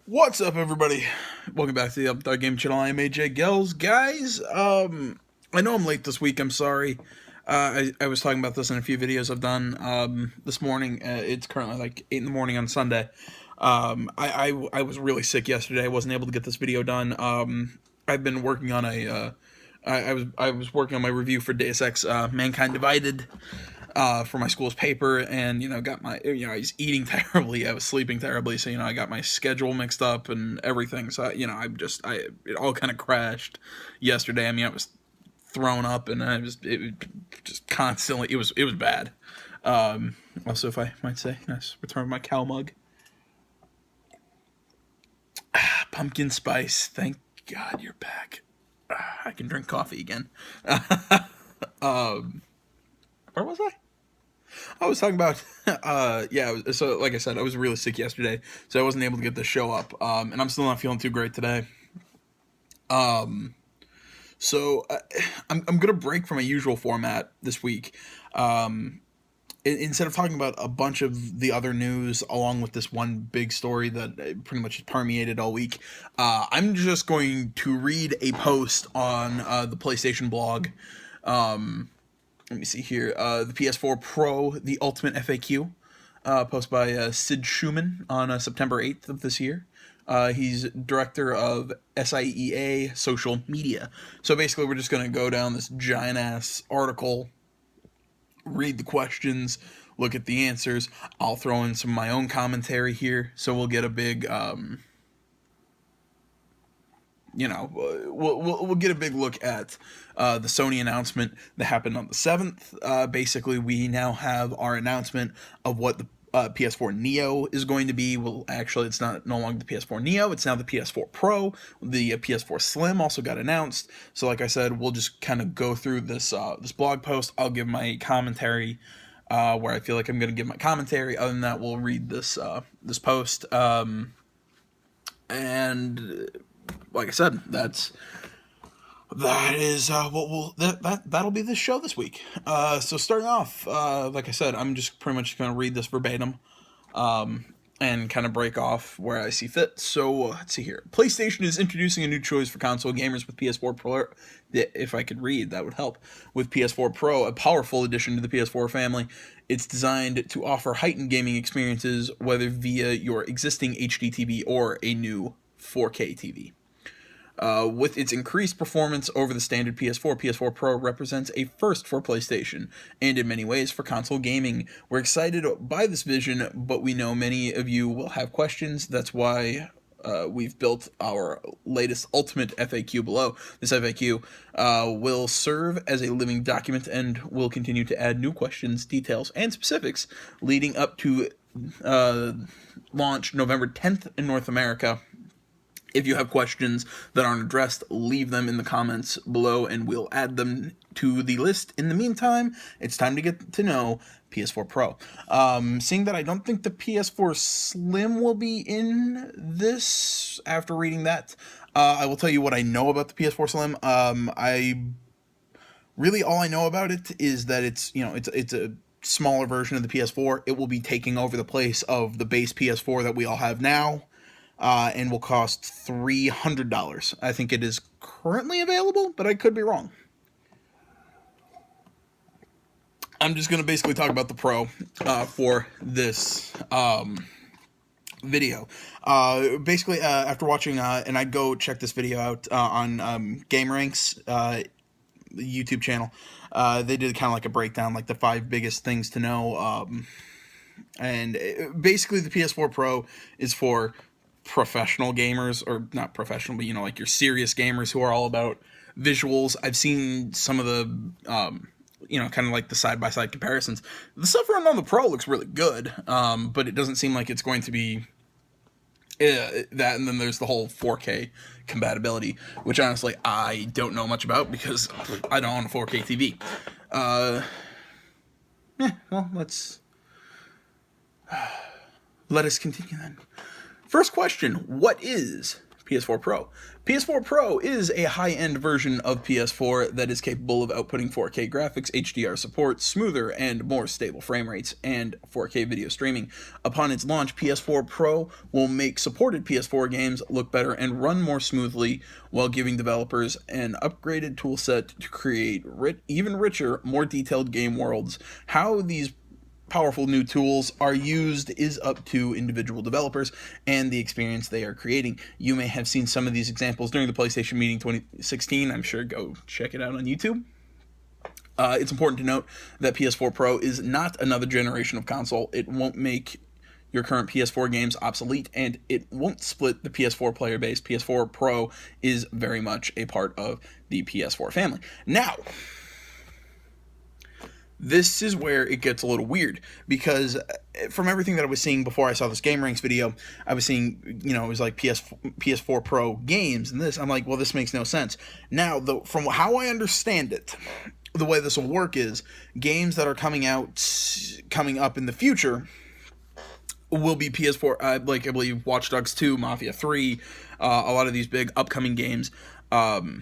What's up, everybody? Welcome back to the Up Game Channel. I'm AJ Gels. Guys, I know I'm late this week. I'm sorry. I was talking about this in a few videos I've done this morning. It's currently like 8 in the morning on Sunday. I was really sick yesterday. I wasn't able to get this video done. I've been working on I was working on my review for Deus Ex Mankind Divided for my school's paper, and got my I was eating terribly, I was sleeping terribly, so I got my schedule mixed up and everything. So it all kind of crashed yesterday. I mean, I was thrown up, and it just constantly it was bad. Also, if I might say, nice return of my cow mug, pumpkin spice. Thank God you're back. I can drink coffee again. Where was I? I was talking about, yeah. So like I said, I was really sick yesterday, so I wasn't able to get the show up, and I'm still not feeling too great today. So I'm gonna break from my usual format this week. Instead of talking about a bunch of the other news along with this one big story that pretty much permeated all week, I'm just going to read a post on the PlayStation blog. Let me see here. The PS4 Pro, the Ultimate FAQ, posted by Sid Schumann on September 8th of this year. He's director of SIEA social media. So basically, we're just going to go down this giant ass article, read the questions, look at the answers. I'll throw in some of my own commentary here, so we'll get a big we'll get a big look at the Sony announcement that happened on the 7th. Basically, we now have our announcement of what the PS4 Neo is going to be. Well, actually, it's not no longer the PS4 Neo. It's now the PS4 Pro. The PS4 Slim also got announced. So, like I said, we'll just kind of go through this blog post. I'll give my commentary where I feel like I'm going to give my commentary. Other than that, we'll read this post. And like I said, that is what that'll be the show this week. So starting off, like I said, I'm just pretty much going to read this verbatim, and kind of break off where I see fit. So let's see here. PlayStation is introducing a new choice for console gamers with PS4 Pro. If I could read, that would help. With PS4 Pro, a powerful addition to the PS4 family. It's designed to offer heightened gaming experiences, whether via your existing HD TV or a new 4K TV. With its increased performance over the standard PS4, PS4 Pro represents a first for PlayStation, and in many ways for console gaming. We're excited by this vision, but we know many of you will have questions. That's why we've built our latest Ultimate FAQ below. This FAQ will serve as a living document and will continue to add new questions, details, and specifics leading up to launch November 10th in North America. If you have questions that aren't addressed, leave them in the comments below and we'll add them to the list. In the meantime, it's time to get to know PS4 Pro. Seeing that I don't think the PS4 Slim will be in this after reading that, I will tell you what I know about the PS4 Slim. All I know about it is that it's a smaller version of the PS4. It will be taking over the place of the base PS4 that we all have now. And will cost $300. I think it is currently available, but I could be wrong. I'm just going to basically talk about the Pro for this video. Basically, after watching, and I'd go check this video out on Game Ranks YouTube channel. They did kind of like a breakdown, like the 5 biggest things to know. And basically, the PS4 Pro is for professional gamers, or not professional, but like your serious gamers who are all about visuals. I've seen some of the kind of like the side-by-side comparisons. The stuff around on the Pro looks really good, but it doesn't seem like it's going to be that. And then there's the whole 4K compatibility, which honestly I don't know much about because I don't own a 4K TV. Well, let us continue then. First question, what is PS4 Pro. PS4 Pro is a high-end version of PS4 that is capable of outputting 4K graphics, HDR support, smoother and more stable frame rates, and 4K video streaming. Upon its launch, PS4 Pro will make supported PS4 games look better and run more smoothly while giving developers an upgraded toolset to create even richer, more detailed game worlds. How these powerful new tools are used is up to individual developers and the experience they are creating. You may have seen some of these examples during the PlayStation Meeting 2016. I'm sure go check it out on YouTube. It's important to note that PS4 Pro is not another generation of console. It won't make your current PS4 games obsolete, and it won't split the PS4 player base. PS4 Pro is very much a part of the PS4 family. Now, this is where it gets a little weird, because from everything that I was seeing before I saw this Game Ranks video, I was seeing, it was like PS4 Pro games and this. I'm like, well, this makes no sense. Now, from how I understand it, the way this will work is games that are coming up in the future will be PS4, like I believe Watch Dogs 2, Mafia 3, a lot of these big upcoming games, that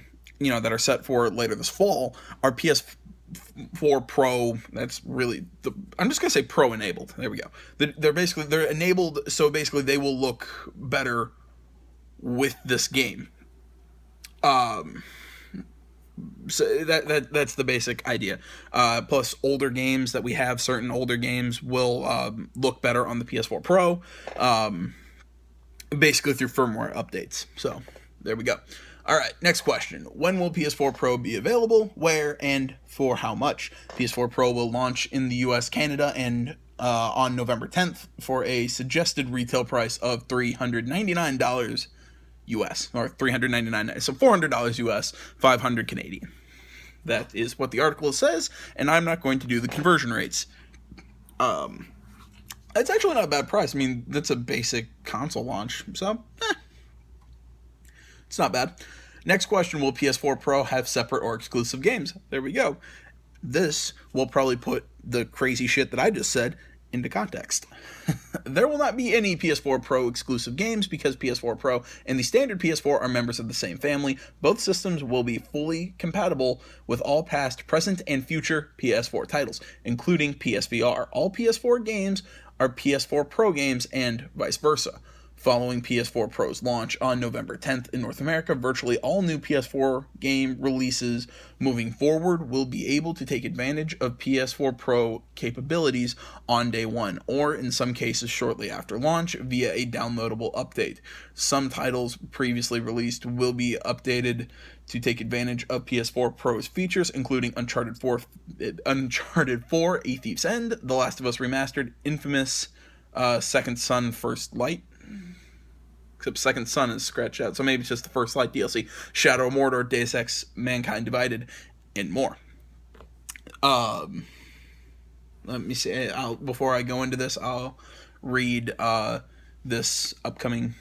are set for later this fall are PS4 Pro. That's really I'm just gonna say Pro enabled. There we go. They're enabled, so basically they will look better with this game. So that's the basic idea. Plus, older games that we have, certain older games will look better on the PS4 Pro, basically through firmware updates. So there we go. All right, next question. When will PS4 Pro be available? Where and for how much? PS4 Pro will launch in the US, Canada, and on November 10th for a suggested retail price of $399 US, or $399, so $400 US, $500 Canadian. That is what the article says, and I'm not going to do the conversion rates. It's actually not a bad price. I mean, that's a basic console launch, so it's not bad. Next question, will PS4 Pro have separate or exclusive games? There we go. This will probably put the crazy shit that I just said into context. There will not be any PS4 Pro exclusive games because PS4 Pro and the standard PS4 are members of the same family. Both systems will be fully compatible with all past, present, and future PS4 titles, including PSVR. All PS4 games are PS4 Pro games and vice versa. Following PS4 Pro's launch on November 10th in North America, virtually all new PS4 game releases moving forward will be able to take advantage of PS4 Pro capabilities on day one, or in some cases shortly after launch via a downloadable update. Some titles previously released will be updated to take advantage of PS4 Pro's features, including Uncharted 4, A Thief's End, The Last of Us Remastered, Infamous, Second Son First Light, except Second Son is scratched out, so maybe it's just the First Light DLC, Shadow of Mordor, Deus Ex, Mankind Divided, and more. Let me see, before I go into this, I'll read this upcoming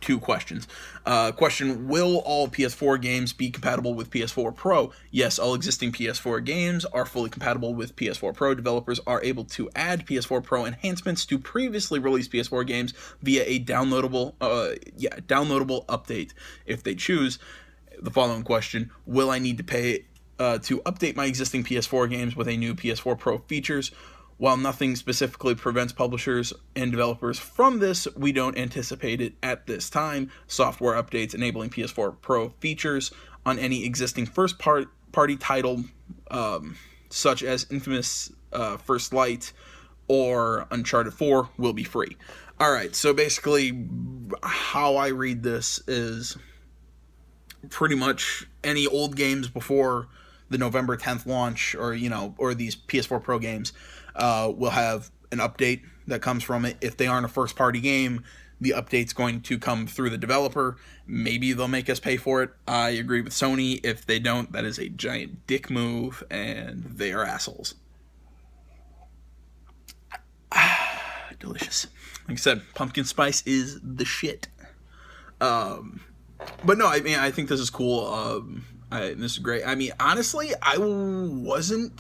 two questions. Question, will all PS4 games be compatible with PS4 Pro? Yes, all existing PS4 games are fully compatible with PS4 Pro. Developers are able to add PS4 Pro enhancements to previously released PS4 games via a downloadable update if they choose. The following question, will I need to pay to update my existing PS4 games with a new PS4 Pro features? While nothing specifically prevents publishers and developers from this, we don't anticipate it at this time. Software updates enabling PS4 Pro features on any existing first-party title, such as Infamous First Light or Uncharted 4, will be free. Alright, so basically how I read this is pretty much any old games before the November 10th launch, or these PS4 Pro games, will have an update that comes from it. If they aren't a first-party game, the update's going to come through the developer. Maybe they'll make us pay for it. I agree with Sony. If they don't, that is a giant dick move, and they are assholes. Delicious. Like I said, pumpkin spice is the shit. But no, I mean, I think this is cool. This is great. I mean, honestly, I didn't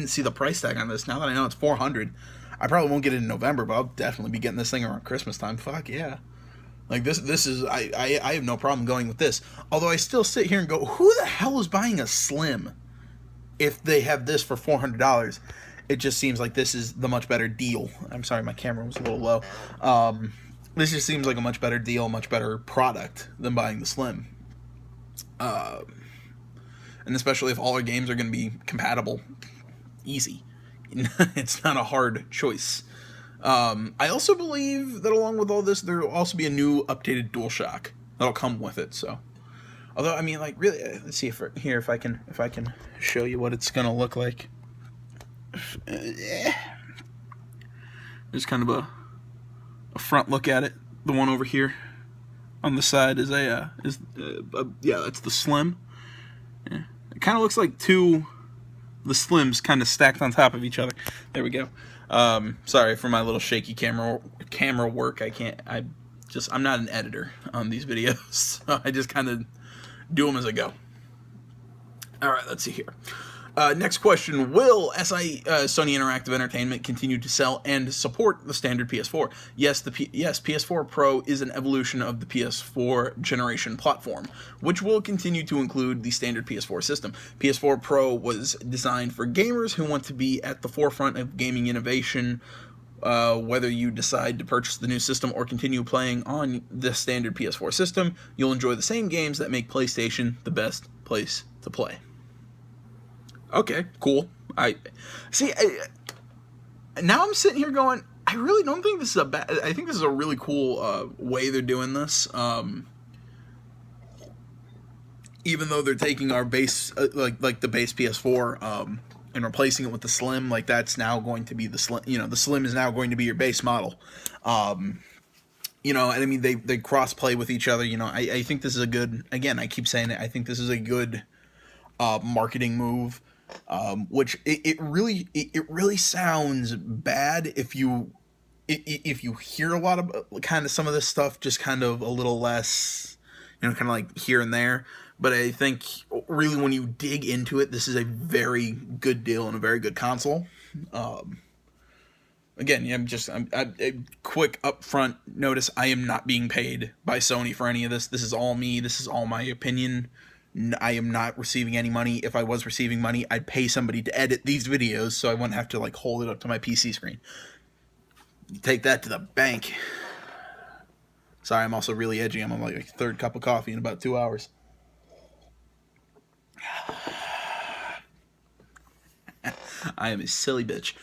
see the price tag on this. Now that I know it's $400, I probably won't get it in November, but I'll definitely be getting this thing around Christmas time. Fuck yeah. Like this is I have no problem going with this. Although I still sit here and go, who the hell is buying a Slim if they have this for $400? It just seems like this is the much better deal. I'm sorry, my camera was a little low. This just seems like a much better deal, much better product than buying the Slim. And especially if all our games are going to be compatible, easy. It's not a hard choice. I also believe that along with all this, there will also be a new updated DualShock that'll come with it. So, although I mean, like really, let's see if I can show you what it's gonna look like. There's kind of a front look at it. The one over here on the side is yeah, that's the Slim. Yeah. It kind of looks like the Slims kind of stacked on top of each other. There we go. Sorry for my little shaky camera work. I'm not an editor on these videos, so I just kind of do them as I go. All right, let's see here. Next question: will Sony Interactive Entertainment continue to sell and support the standard PS4? Yes, PS4 Pro is an evolution of the PS4 generation platform, which will continue to include the standard PS4 system. PS4 Pro was designed for gamers who want to be at the forefront of gaming innovation. Whether you decide to purchase the new system or continue playing on the standard PS4 system, you'll enjoy the same games that make PlayStation the best place to play. Okay, cool. Now I'm sitting here going, I really don't think this is I think this is a really cool way they're doing this. Even though they're taking our base, like the base PS4, and replacing it with the Slim, like that's now going to be the Slim. You know, the Slim is now going to be your base model. You know, and I mean they cross play with each other. You know, I think this is a good. Again, I keep saying it. I think this is a good marketing move. Which it really sounds bad if you hear a lot of kind of some of this stuff just kind of a little less, you know, kind of like here and there. But I think really when you dig into it, this is a very good deal and a very good console. Again, I'm a quick upfront notice. I am not being paid by Sony for any of this. This is all me. This is all my opinion. I am not receiving any money. If I was receiving money, I'd pay somebody to edit these videos so I wouldn't have to like hold it up to my PC screen. Take that to the bank. Sorry, I'm also really edgy. I'm on like a third cup of coffee in about 2 hours. I am a silly bitch.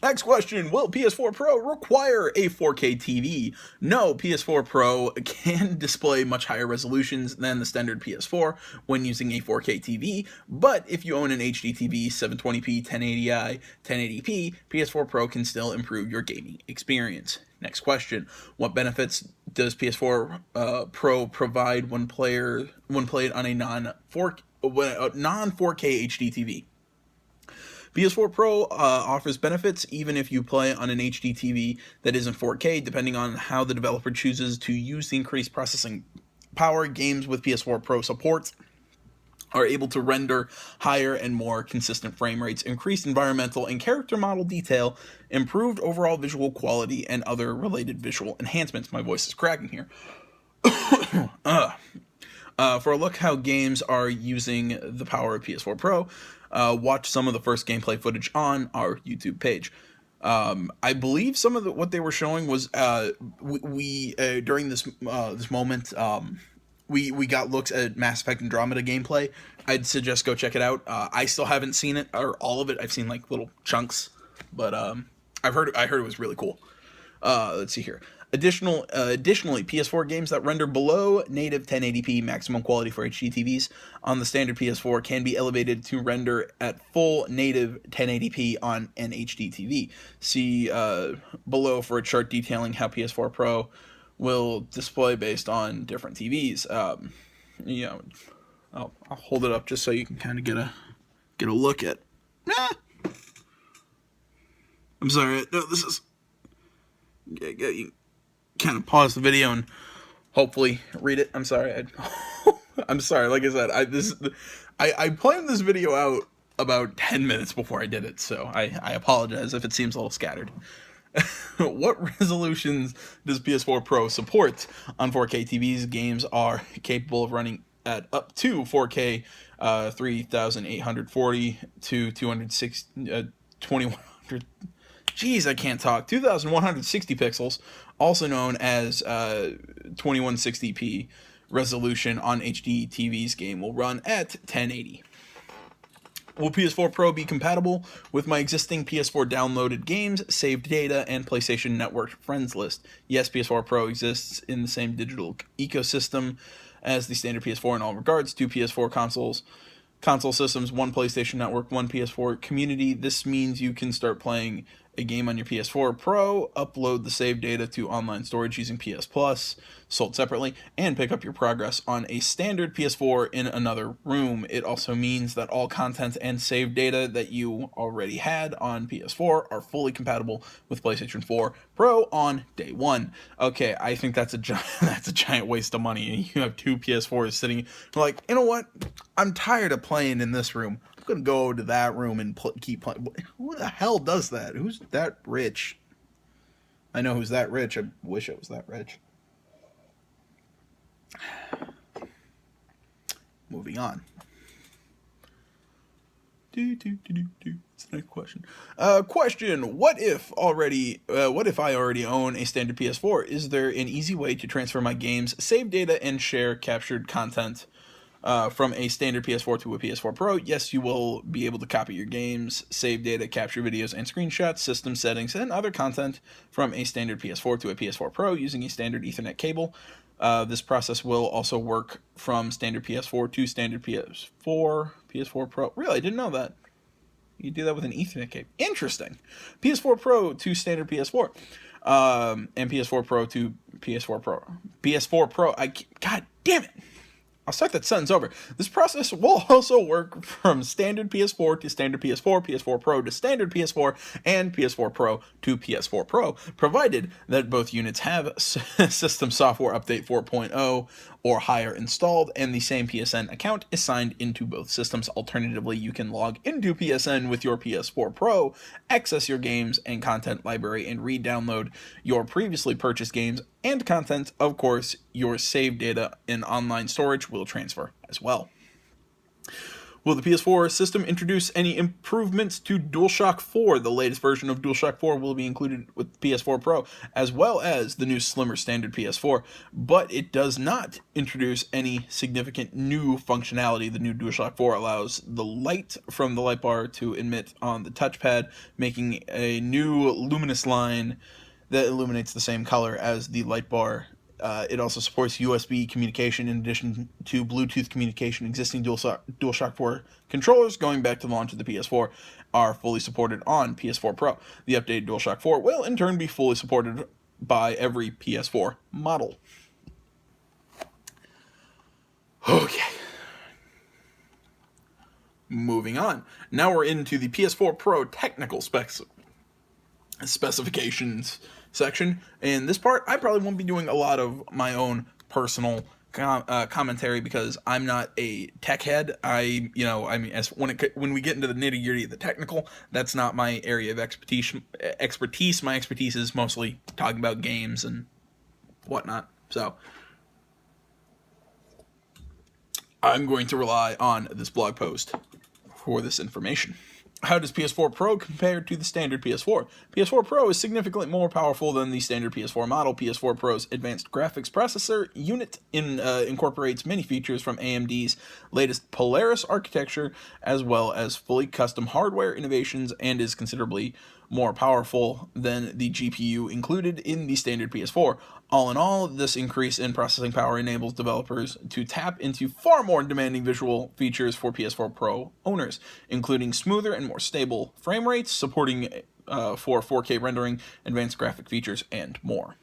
Next question: will PS4 Pro require a 4K TV? No, PS4 Pro can display much higher resolutions than the standard PS4 when using a 4K TV, but if you own an HD TV, 720p, 1080i, 1080p, PS4 Pro can still improve your gaming experience. Next question: what benefits does PS4 Pro provide when played on a non-4K HD TV? PS4 Pro offers benefits even if you play on an HD TV that isn't 4K, depending on how the developer chooses to use the increased processing power. Games with PS4 Pro support are able to render higher and more consistent frame rates, increased environmental and character model detail, improved overall visual quality, and other related visual enhancements. My voice is cracking here. For a look how games are using the power of PS4 Pro, watch some of the first gameplay footage on our YouTube page. I believe some of what they were showing was we during this moment we got looks at Mass Effect Andromeda gameplay. I'd suggest go check it out. I still haven't seen it or all of it. I've seen like little chunks, but I heard it was really cool. Let's see here. Additionally, PS4 games that render below native 1080p maximum quality for HD TVs on the standard PS4 can be elevated to render at full native 1080p on an HD TV. See below for a chart detailing how PS4 Pro will display based on different TVs. You know, I'll hold it up just so you can kind of get a look at. I'm sorry. No, this is. You kind of pause the video and hopefully read it. I'm sorry. I'm sorry. Like I said, I planned this video out about 10 minutes before I did it, so I apologize if it seems a little scattered. What resolutions does PS4 Pro support on 4K TVs? Games are capable of running at up to 4K 3840 to 2100. Jeez, I can't talk. 2160 pixels, also known as 2160p resolution on HD TVs. Game will run at 1080. Will PS4 Pro be compatible with my existing PS4 downloaded games, saved data, and PlayStation Network friends list? Yes, PS4 Pro exists in the same digital ecosystem as the standard PS4 in all regards. Two PS4 console systems, one PlayStation Network, one PS4 community. This means you can start playing a game on your PS4 Pro, upload the save data to online storage using PS Plus, sold separately, and pick up your progress on a standard PS4 in another room. It also means that all content and save data that you already had on PS4 are fully compatible with PlayStation 4 Pro on day one. Okay, I think that's a giant waste of money. You have two PS4s sitting like, you know what? I'm tired of playing in this room. I'm gonna go to that room and keep playing. Who the hell does that? Who's that rich? I know who's that rich. I wish I was that rich. Moving on. What's the next question? Question: What if I already own a standard PS4? Is there an easy way to transfer my games, save data, and share captured content from a standard PS4 to a PS4 Pro? Yes, you will be able to copy your games, save data, capture videos and screenshots, system settings, and other content from a standard PS4 to a PS4 Pro using a standard Ethernet cable. This process will also work from standard PS4 to standard PS4 Pro. Really, I didn't know that. You do that with an Ethernet cable. Interesting. PS4 Pro to standard PS4. And PS4 Pro to PS4 Pro. PS4 Pro. God damn it. I'll start that sentence over. This process will also work from standard PS4 to standard PS4, PS4 Pro to standard PS4, and PS4 Pro to PS4 Pro, provided that both units have System Software Update 4.0 or higher installed, and the same PSN account is signed into both systems. Alternatively, you can log into PSN with your PS4 Pro, access your games and content library, and re-download your previously purchased games and content. Of course, your saved data in online storage will transfer as well. Will the PS4 system introduce any improvements to DualShock 4? The latest version of DualShock 4 will be included with PS4 Pro, as well as the new slimmer standard PS4, but it does not introduce any significant new functionality. The new DualShock 4 allows the light from the light bar to emit on the touchpad, making a new luminous line that illuminates the same color as the light bar. It also supports USB communication in addition to Bluetooth communication. Existing DualShock 4 controllers, going back to the launch of the PS4, are fully supported on PS4 Pro. The updated DualShock 4 will in turn be fully supported by every PS4 model. Okay. Moving on. Now we're into the PS4 Pro technical specifications section. In this part, I probably won't be doing a lot of my own personal commentary because I'm not a tech head. When we get into the nitty gritty of the technical, that's not my area of expertise. My expertise is mostly talking about games and whatnot. So I'm going to rely on this blog post for this information. How does PS4 Pro compare to the standard PS4? PS4 Pro is significantly more powerful than the standard PS4 model. PS4 Pro's advanced graphics processor unit incorporates many features from AMD's latest Polaris architecture, as well as fully custom hardware innovations, and is considerably more powerful than the GPU included in the standard PS4. All in all, this increase in processing power enables developers to tap into far more demanding visual features for PS4 Pro owners, including smoother and more stable frame rates, supporting for 4K rendering, advanced graphic features, and more.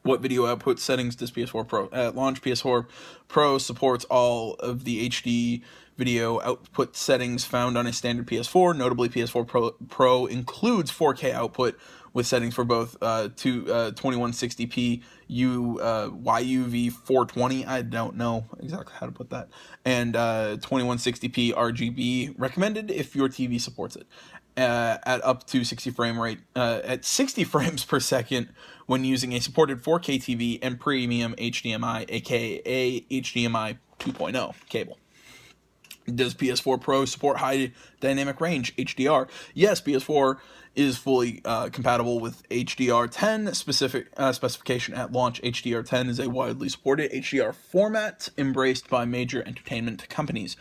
What video output settings does PS4 Pro? At launch, PS4 Pro supports all of the HD video output settings found on a standard PS4. Notably, PS4 Pro includes 4K output with settings for both 2160p YUV 420. I don't know exactly how to put that. And 2160p RGB, recommended if your TV supports it. at up to 60 frame rate at 60 frames per second when using a supported 4K TV and premium HDMI, aka HDMI 2.0 cable. Does PS4 Pro support high dynamic range HDR? Yes, PS4 is fully compatible with HDR10 specification at launch. HDR10 is a widely supported HDR format embraced by major entertainment companies.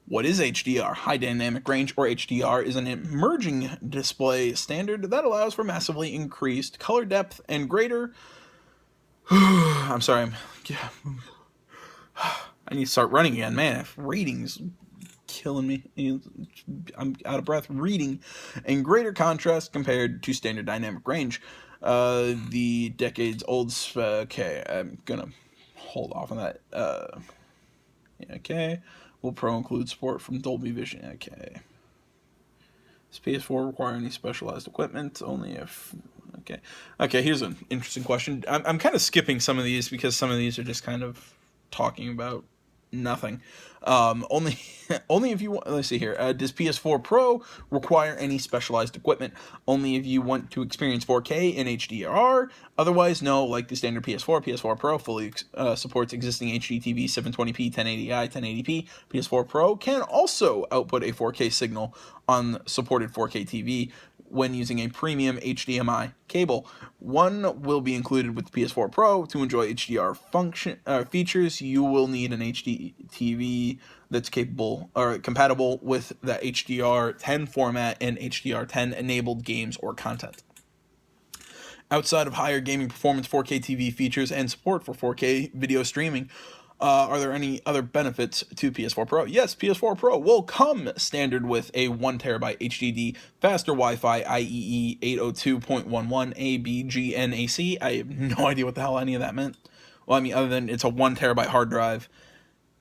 What is HDR? High dynamic range, or HDR, is an emerging display standard that allows for massively increased color depth and greater. I'm sorry. I need to start running again, man. Reading's killing me. I'm out of breath reading. In greater contrast compared to standard dynamic range. The decades old. Okay, I'm gonna hold off on that. Okay. Will Pro include support from Dolby Vision? Okay. Does PS4 require any specialized equipment? Only if. Okay. Okay, here's an interesting question. I'm kind of skipping some of these because some of these are just kind of talking about nothing. Only only if you want. Let's see here. Does PS4 Pro require any specialized equipment? Only if you want to experience 4K in HDR. Otherwise, no. Like the standard PS4, PS4 Pro fully supports existing HDTV 720p, 1080i, 1080p. PS4 Pro can also output a 4K signal on supported 4K TV when using a premium HDMI cable. One will be included with the PS4 Pro. To enjoy HDR features, you will need an HD TV that's capable or compatible with the HDR10 format and HDR10 enabled games or content. Outside of higher gaming performance 4K TV features and support for 4K video streaming, are there any other benefits to PS4 Pro? Yes, PS4 Pro will come standard with a 1TB HDD, faster Wi-Fi, IEEE 802.11 ABGNAC. I have no idea what the hell any of that meant. Well, I mean, other than it's a 1TB hard drive,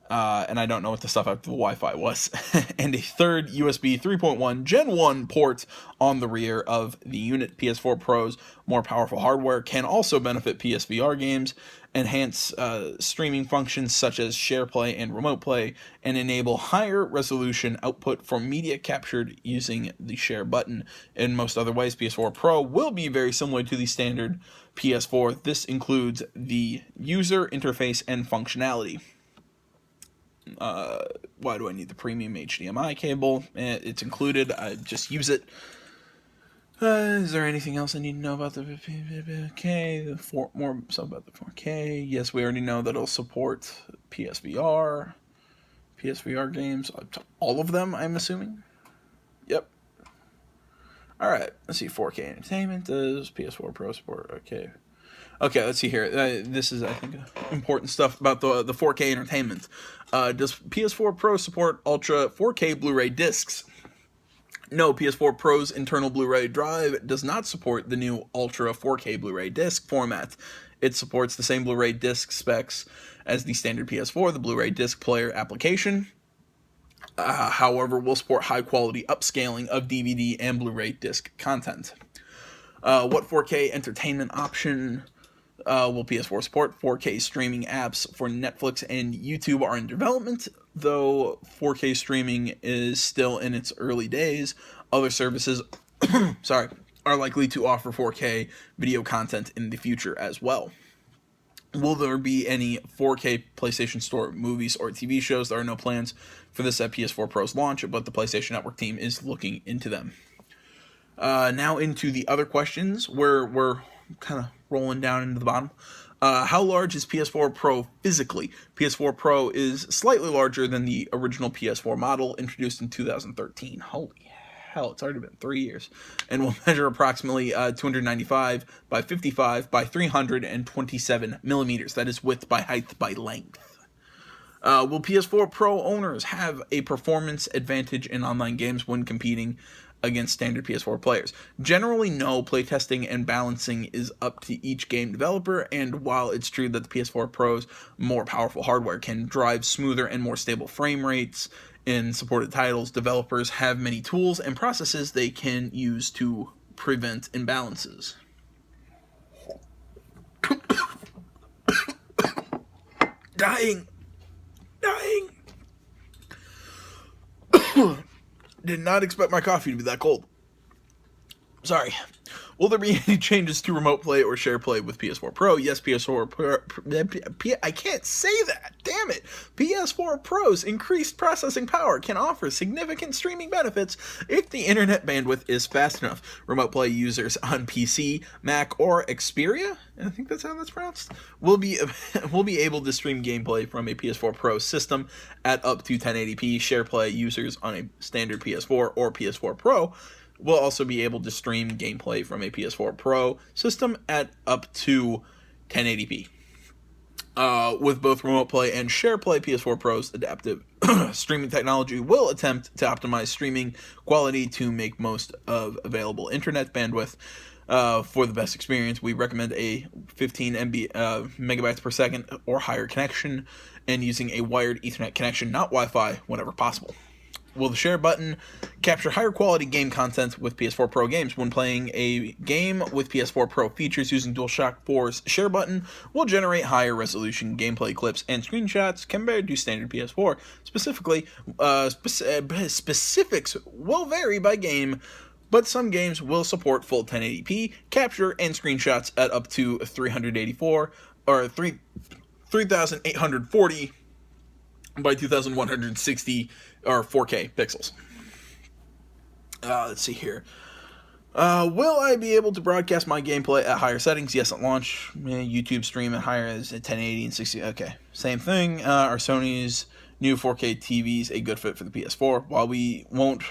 and I don't know what the stuff after the Wi-Fi was, and a third USB 3.1 Gen 1 port on the rear of the unit. PS4 Pro's more powerful hardware can also benefit PSVR games, enhance streaming functions such as share play and remote play, and enable higher resolution output for media captured using the share button. In most other ways, PS4 Pro will be very similar to the standard PS4. This includes the user interface and functionality. Why do I need the premium HDMI cable? It's included. I just use it. Is there anything else I need to know about the 4K? More stuff about the 4K. Yes, we already know that it'll support PSVR games. All of them, I'm assuming. Yep. All right. Let's see. 4K entertainment. Does PS4 Pro support? Okay. Okay, let's see here. This is, I think, important stuff about the 4K entertainment. Does PS4 Pro support Ultra 4K Blu-ray discs? No, PS4 Pro's internal Blu-ray drive does not support the new Ultra 4K Blu-ray disc format. It supports the same Blu-ray disc specs as the standard PS4, the Blu-ray disc player application. However, will support high-quality upscaling of DVD and Blu-ray disc content. What 4K entertainment option will PS4 support? 4K streaming apps for Netflix and YouTube are in development, though 4K streaming is still in its early days. Other services are likely to offer 4K video content in the future as well. Will there be any 4K PlayStation Store movies or TV shows? There are no plans for this at PS4 Pro's launch, but the PlayStation Network team is looking into them. Now into the other questions. We're kind of rolling down into the bottom. How large is PS4 Pro physically? PS4 Pro is slightly larger than the original PS4 model introduced in 2013. Holy hell, it's already been 3 years. And will measure approximately 295 by 55 by 327 millimeters. That is width by height by length. Will PS4 Pro owners have a performance advantage in online games when competing against standard PS4 players? Generally, no. Playtesting and balancing is up to each game developer, and while it's true that the PS4 Pro's more powerful hardware can drive smoother and more stable frame rates in supported titles, developers have many tools and processes they can use to prevent imbalances. Dying. Did not expect my coffee to be that cold. Sorry. Will there be any changes to remote play or share play with PS4 Pro? Yes, PS4 Pro. I can't say that. Damn it. PS4 Pro's increased processing power can offer significant streaming benefits if the internet bandwidth is fast enough. Remote play users on PC, Mac, or Xperia, I think that's how that's pronounced, will be able to stream gameplay from a PS4 Pro system at up to 1080p. Share play users on a standard PS4 or PS4 Pro will also be able to stream gameplay from a PS4 Pro system at up to 1080p. With both remote play and share play, PS4 Pro's adaptive streaming technology will attempt to optimize streaming quality to make most of available internet bandwidth. For the best experience, we recommend a 15 megabytes per second or higher connection and using a wired Ethernet connection, not Wi-Fi, whenever possible. Will the share button capture higher quality game content with PS4 Pro games? When playing a game with PS4 Pro features using DualShock 4's share button will generate higher resolution gameplay clips and screenshots compared to standard PS4. Specifically, specifics will vary by game, but some games will support full 1080p capture and screenshots at up to 384 or 3840 by 2160 or 4K pixels. Let's see here. Will I be able to broadcast my gameplay at higher settings? Yes, at launch. YouTube stream at higher as 1080 and 60. Okay, same thing. Are Sony's new 4K TVs a good fit for the PS4? While we won't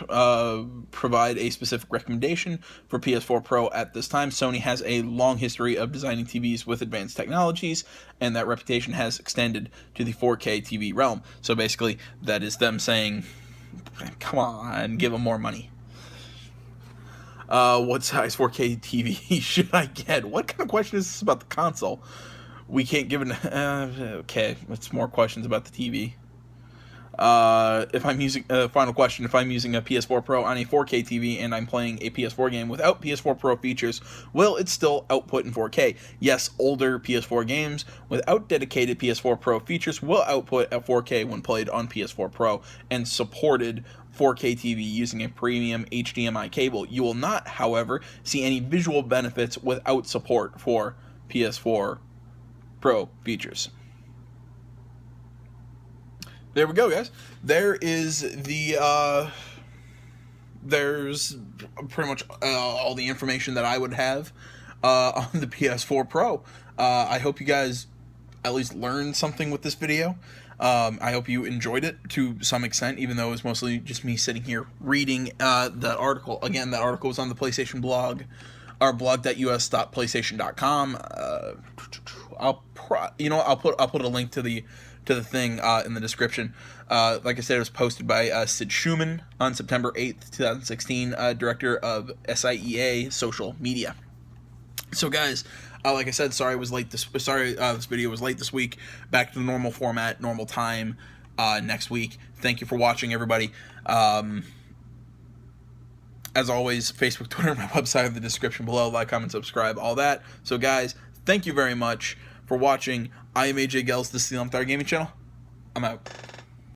provide a specific recommendation for PS4 Pro at this time, Sony has a long history of designing TVs with advanced technologies, and that reputation has extended to the 4K TV realm. So basically, that is them saying, come on, give them more money. What size 4K TV should I get? What kind of question is this about the console? We can't give an... okay, it's more questions about the TV. If I'm using final question, if I'm using a PS4 Pro on a 4K TV and I'm playing a PS4 game without PS4 Pro features, will it still output in 4K? Yes, older PS4 games without dedicated PS4 Pro features will output at 4K when played on PS4 Pro and supported 4K TV using a premium HDMI cable. You will not, however, see any visual benefits without support for PS4 Pro features. There we go, guys. There is the, there's pretty much all the information that I would have on the PS4 Pro. I hope you guys at least learned something with this video. I hope you enjoyed it to some extent, even though it was mostly just me sitting here reading that article. Again, that article was on the PlayStation blog, or blog.us.playstation.com. I'll put a link to the thing in the description. Like I said, it was posted by Sid Schumann on September 8th, 2016, director of SIEA Social Media. So, guys, like I said, sorry this video was late this week. Back to the normal format, normal time next week. Thank you for watching, everybody. As always, Facebook, Twitter, my website in the description below. Like, comment, subscribe, all that. So, guys, thank you very much for watching. I am AJ Gels, this is the Our Gaming Channel. I'm out.